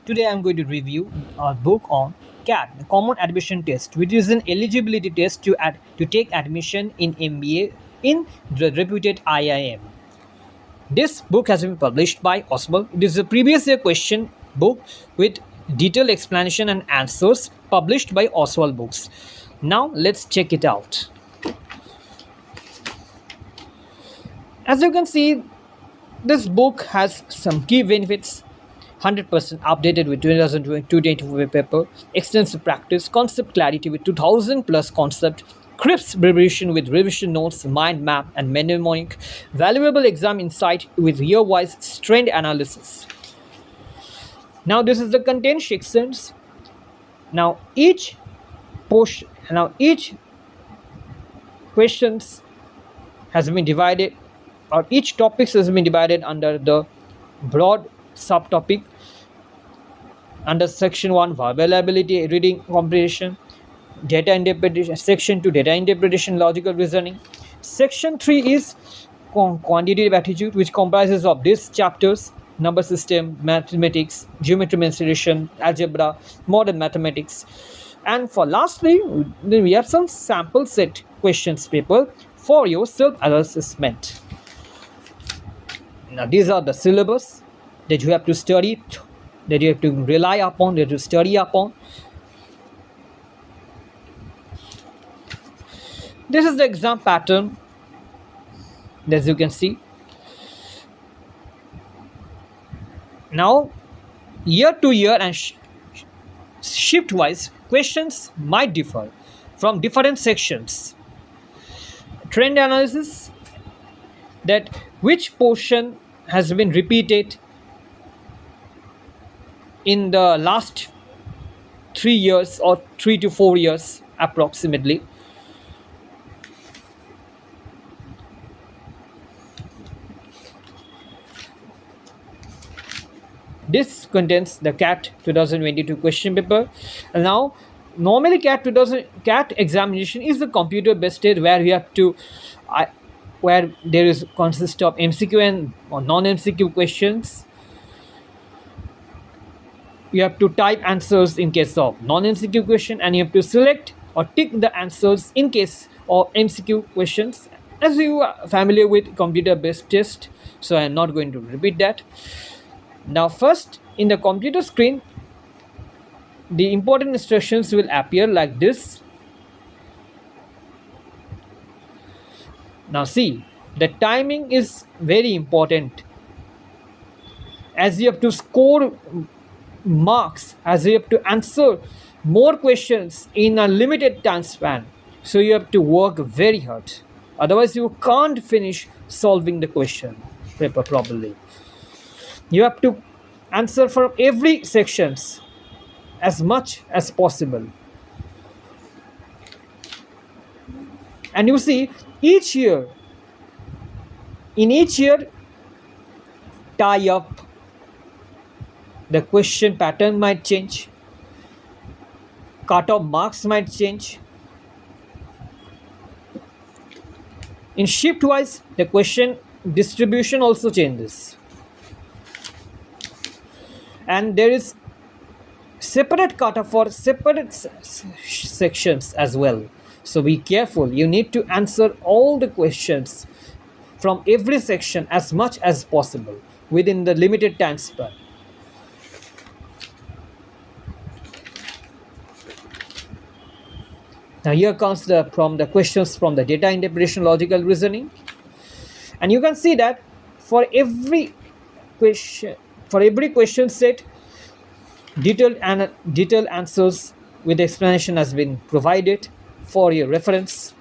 Today I'm going to review a book on CAT, the Common Admission Test, which is an eligibility test to take admission in MBA in the reputed IIM. This book has been published by Oswaal. It is a previous year question book with detailed explanation and answers published by Oswaal Books. Now let's check it out. As you can see, this book has some key benefits. 100% updated with 2022 paper, extensive practice, concept clarity with 2000 plus concept, crisp revision with revision notes, mind map, and mnemonic, valuable exam insight with year-wise trend analysis. Now this is the content sections. Now each questions has been divided, or each topics has been divided under the broad subtopic. Under section 1, verbal ability, reading comprehension, data interpretation. Section 2, data interpretation, logical reasoning. Section 3 is quantitative aptitude, which comprises of these chapters: number system, mathematics, geometry mensuration, algebra, modern mathematics. And for lastly, then we have some sample set questions paper for your self-assessment. Now these are the syllabus that you have to study, that you have to rely upon, that you study upon. This is the exam pattern, as you can see. Now, year to year and shift wise, questions might differ from different sections. Trend analysis, that which portion has been repeated in the last 3 years or 3 to 4 years approximately. This contains the CAT 2022 question paper. And now, normally CAT examination is a computer-based test where you have to, where there is consist of MCQ and or non-MCQ questions. You have to type answers in case of non-MCQ question, and you have to select or tick the answers in case of MCQ questions. As you are familiar with computer-based test, so I am not going to repeat that. Now first, in the computer screen, the important instructions will appear like this. Now see, the timing is very important, as you have to score marks, as you have to answer more questions in a limited time span. So you have to work very hard, otherwise you can't finish solving the question paper properly. You have to answer from every sections as much as possible. And you see, in each year tie up, the question pattern might change, cut-off marks might change. In shift wise, the question distribution also changes, and there is separate cutoff for separate sections as well. So be careful, you need to answer all the questions from every section as much as possible within the limited time span. Now here comes the questions from the data interpretation, logical reasoning, and you can see that for every question set, detailed answers with explanation has been provided for your reference.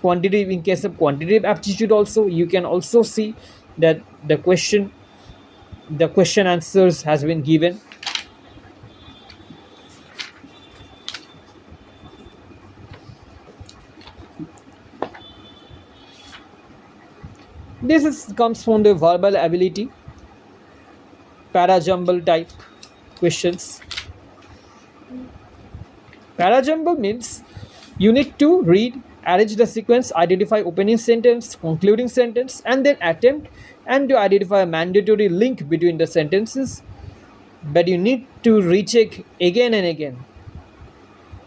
Quantitative, in case of quantitative aptitude also, you can also see that the question answers has been given. This comes from the verbal ability, parajumble type questions. Parajumble means you need to read arrange the sequence, identify opening sentence, concluding sentence, and then attempt and to identify a mandatory link between the sentences. But you need to recheck again and again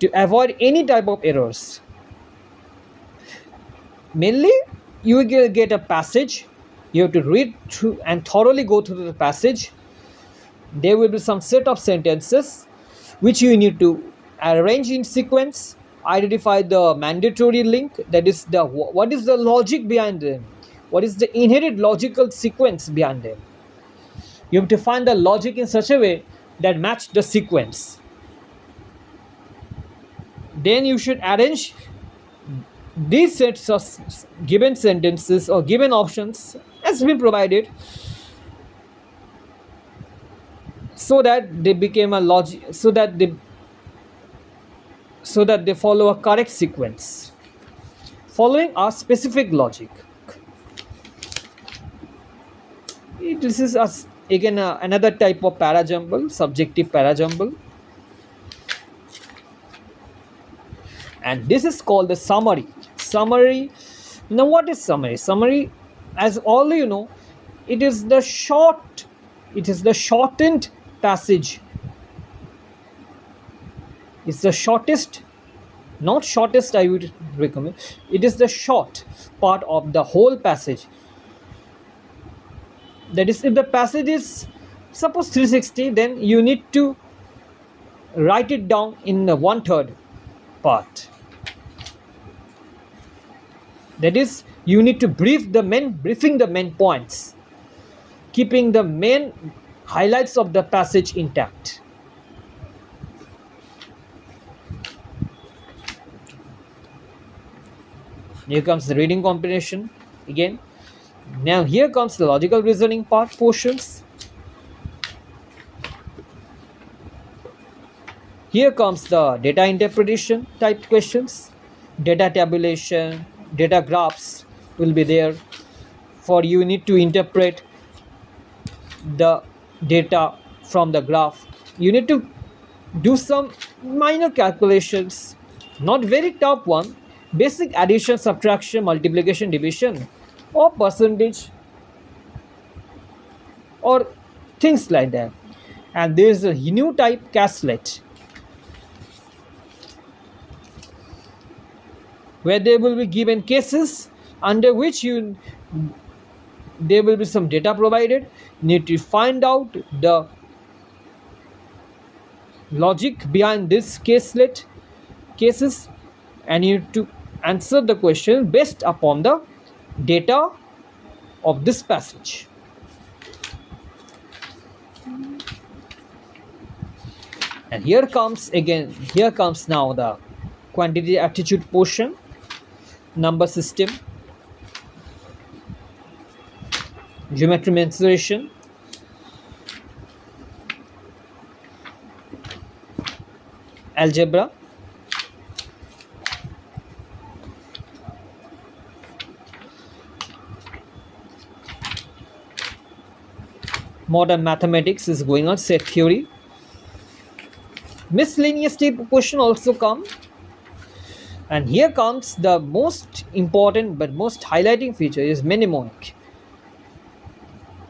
to avoid any type of errors. Mainly, you will get a passage. You have to read through and thoroughly go through the passage. There will be some set of sentences which you need to arrange in sequence, identify the mandatory link, that is the what is the logic behind them, what is the inherent logical sequence behind them. You have to find the logic in such a way that match the sequence. Then you should arrange these sets of given sentences or given options has been provided so that they became a logic, so that they follow a correct sequence following a specific logic. This is again another type of parajumble, subjective parajumble, and this is called the summary. Now what is summary? As all you know, it is the shortened passage. It's the shortest, not shortest I would recommend, it is the short part of the whole passage. That is, if the passage is suppose 360, then you need to write it down in the 1/3 part. That is, you need to briefing the main points, keeping the main highlights of the passage intact. Here comes the reading comprehension again. Now here comes the logical reasoning part portions. Here comes the data interpretation type questions. Data tabulation, data graphs will be there. For you need to interpret the data from the graph. You need to do some minor calculations, not very tough one, basic addition, subtraction, multiplication, division, or percentage, or things like that. And there is a new type, caslet, where there will be given cases under which there will be some data provided. You need to find out the logic behind this cases, and you need to answer the question based upon the data of this passage. And here comes now the quantitative aptitude portion, number system, geometry mensuration, algebra, modern mathematics is going on, set theory. Miscellaneous type question also come. And here comes the most important but most highlighting feature is mnemonic.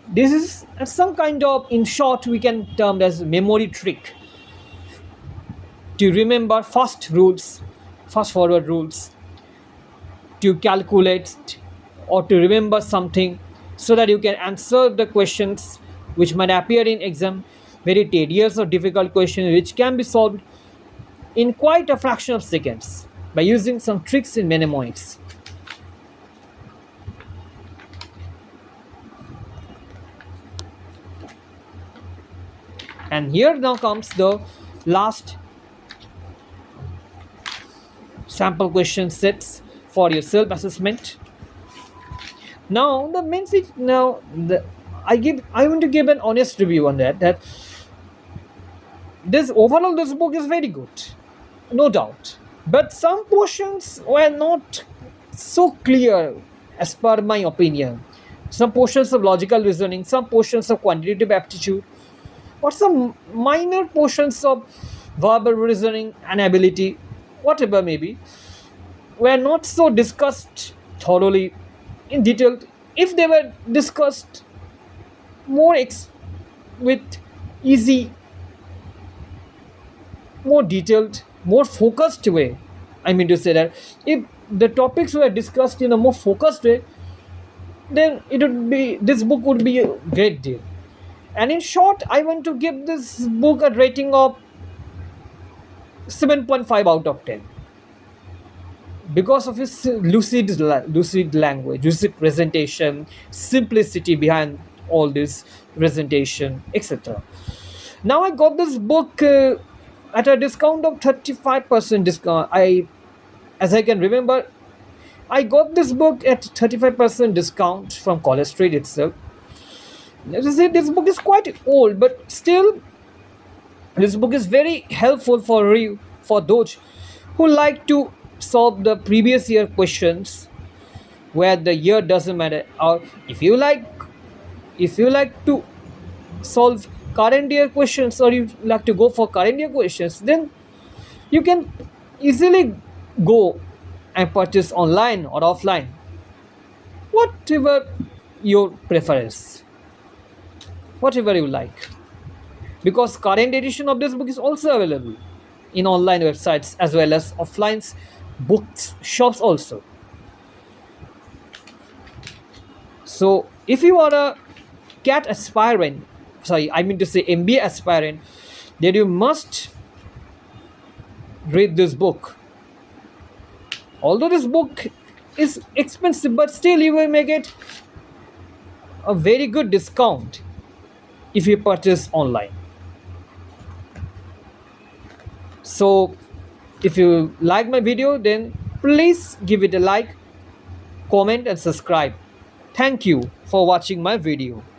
This is some kind of, in short, we can term as memory trick to remember fast forward rules, to calculate or to remember something so that you can answer the questions which might appear in exam, very tedious or difficult question which can be solved in quite a fraction of seconds by using some tricks in mnemonics. And here now comes the last sample question sets for your self-assessment. Now the main thing, I want to give an honest review on that this book is very good, no doubt, but some portions were not so clear as per my opinion. Some portions of logical reasoning, some portions of quantitative aptitude, or some minor portions of verbal reasoning and ability, whatever may be, were not so discussed thoroughly in detail. If they were discussed more with easy, more detailed, more focused way, I mean to say that if the topics were discussed in a more focused way, then it would be this book would be a great deal. And in short, I want to give this book a rating of 7.5 out of 10 because of its lucid language, lucid presentation, simplicity behind all this presentation, etc. Now I got this book at a discount of 35% discount. As I can remember, I got this book at 35% discount from College Street itself. Let us say this book is quite old, but still, this book is very helpful for those who like to solve the previous year questions where the year doesn't matter. Or if you like to solve current year questions, or you like to go for current year questions, then you can easily go and purchase online or offline, whatever your preference, whatever you like, because current edition of this book is also available in online websites as well as offline books shops also. So if you are a cat aspirant, sorry, I mean to say MBA aspirant, then you must read this book. Although this book is expensive, but still you will make it a very good discount if you purchase online. So if you like my video, then please give it a like, comment and subscribe. Thank you for watching my video.